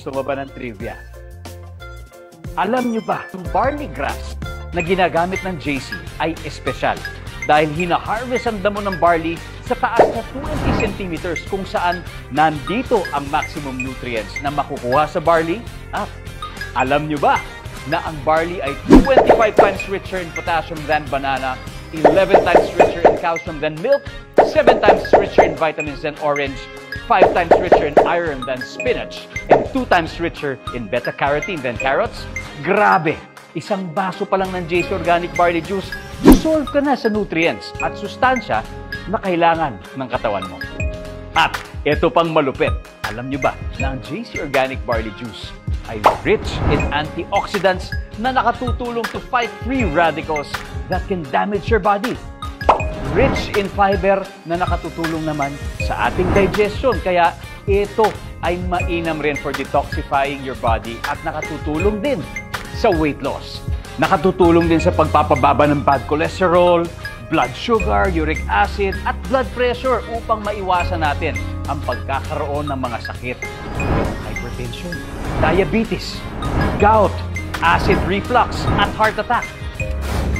Gusto mo ba ng trivia? Alam nyo ba, ang barley grass na ginagamit ng JC ay espesyal dahil hina-harvest ang damo ng barley sa taas na 20 centimeters kung saan nandito ang maximum nutrients na makukuha sa barley. At alam nyo ba na ang barley ay 25 times richer in potassium than banana, 11 times richer in calcium than milk, 7 times richer in vitamins than orange, 5 times richer in iron than spinach, and 2 times richer in beta-carotene than carrots? Grabe! Isang baso pa lang ng JC Organic Barley Juice, dissolve ka na sa nutrients at sustansya na kailangan ng katawan mo. At ito pang malupit, alam nyo ba na ang JC Organic Barley Juice ay rich in antioxidants na nakatutulong to fight free radicals that can damage your body. Rich in fiber na nakatutulong naman sa ating digestion. Kaya ito ay mainam rin for detoxifying your body at nakatutulong din sa weight loss. Nakatutulong din sa pagpapababa ng bad cholesterol, blood sugar, uric acid, at blood pressure upang maiwasan natin ang pagkakaroon ng mga sakit. Hypertension, diabetes, gout, acid reflux, at heart attack.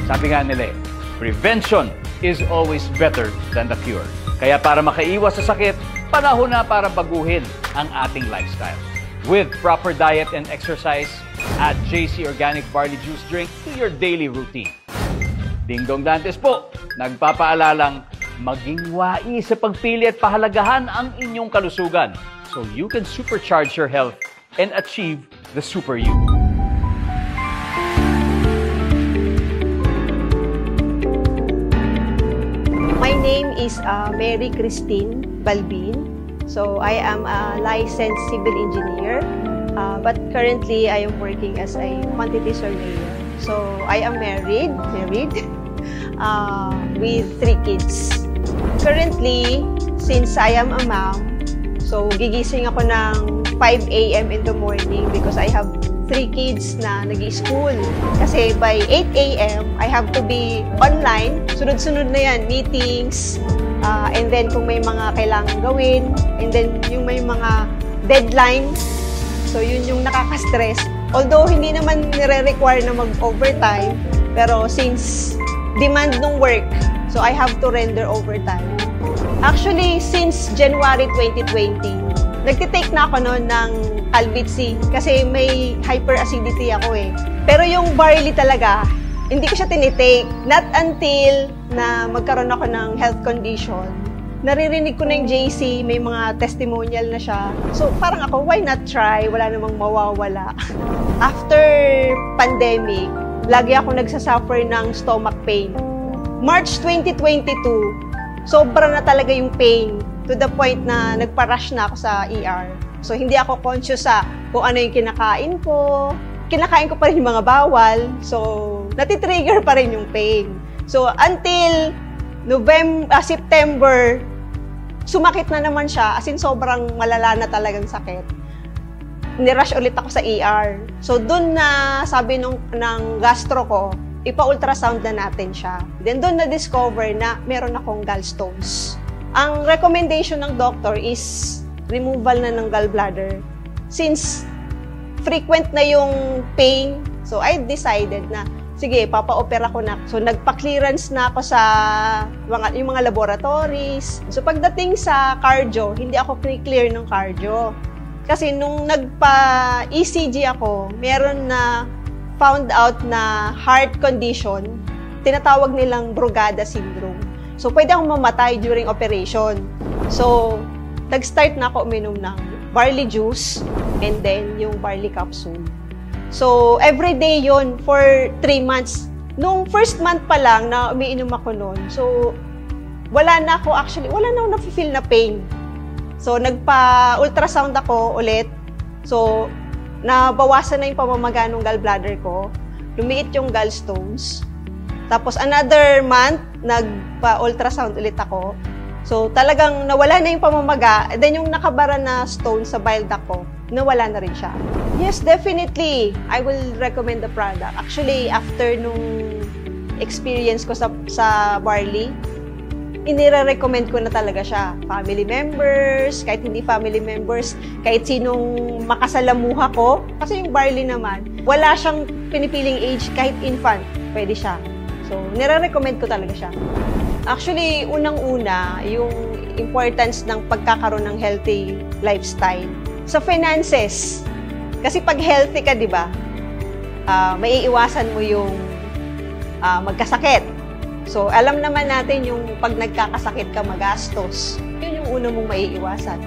Sabi nga nila, prevention is always better than the cure. Kaya para makaiwas sa sakit, panahon na para baguhin ang ating lifestyle. With proper diet and exercise, add JC Organic Barley Juice drink to your daily routine. Ding Dong Dantes po, nagpapaalalang maging wais sa pagpili at pahalagahan ang inyong kalusugan so you can supercharge your health and achieve the super you. My name is Mary Christine Balbin. So I am a licensed civil engineer, but currently I am working as a quantity surveyor. So I am married with 3 kids. Currently, since I am a mom, so gigising ako ng 5 a.m. in the morning because I have 3 kids na nag-i-school. Kasi by 8 a.m., I have to be online. Sunod-sunod na yan, meetings, and then kung may mga kailangan gawin, and then yung may mga deadline, so yun yung nakaka-stress. Although hindi naman nire-require na mag-overtime, pero since demand ng work, so I have to render overtime. Actually, since January 2020, nagtitake na ako noon ng Calvit-C kasi may hyperacidity ako eh. Pero yung barley talaga, hindi ko siya tinitake. Not until na magkaroon ako ng health condition. Naririnig ko na yung JC, may mga testimonial na siya. So parang ako, why not try? Wala namang mawawala. After pandemic, lagi ako nagsasuffer ng stomach pain. March 2022, sobra na talaga yung pain to the point na nagpa-rush na ako sa ER. So hindi ako conscious sa kung ano yung kinakain ko. Kinakain ko pa rin yung mga bawal. So natitrigger pa rin yung pain. So until September, sumakit na naman siya. As in sobrang malala na talagang sakit. Nirush ulit ako sa ER. So dun na sabi ng gastro ko, ipa-ultrasound na natin siya. Then doon na-discover na meron akong gallstones. Ang recommendation ng doctor is removal na ng gallbladder. Since frequent na yung pain, so I decided na, sige, papa-opera ko na. So nagpa-clearance na ako sa yung mga laboratories. So pagdating sa cardio, hindi ako pre-clear ng cardio. Kasi nung nagpa-ECG ako, meron na found out na heart condition, tinatawag nilang Brugada syndrome. So, pwede akong mamatay during operation. So, nag-start na ako uminom ng barley juice and then yung barley capsule. So, everyday yon for 3 months. Nung first month pa lang na umiinom ako noon, so, wala na ako nafe-feel na pain. So, nagpa-ultrasound ako ulit. So, nabawasan na yung pamamaga ng gallbladder ko. Lumiit yung gallstones. Tapos another month, nagpa-ultrasound ulit ako. So talagang nawala na yung pamamaga. Then yung nakabara na stone sa bile duct ko, nawala na rin siya. Yes, definitely. I will recommend the product. Actually, after nung experience ko sa barley, inire-recommend ko na talaga siya. Family members, kahit hindi family members, kahit sinong makasalamuha ko. Kasi yung barley naman, wala siyang pinipiling age, kahit infant, pwede siya. So, nire-recommend ko talaga siya. Actually, unang-una, yung importance ng pagkakaroon ng healthy lifestyle. Sa finances, kasi pag healthy ka, di ba, maiiwasan mo yung magkasakit. So, alam naman natin yung pag nagkakasakit ka, magastos. Yun yung una mong maiiwasan,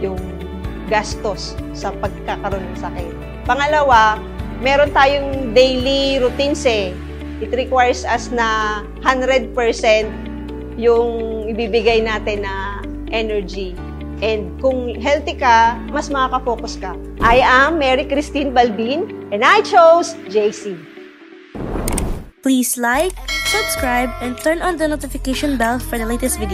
yung gastos sa pagkakaroon ng sakit. Pangalawa, meron tayong daily routines eh. It requires us na 100% yung ibibigay natin na energy. And kung healthy ka, mas makaka-focus ka. I am Mary Christine Balbin, and I chose JC. Please like, subscribe, and turn on the notification bell for the latest video.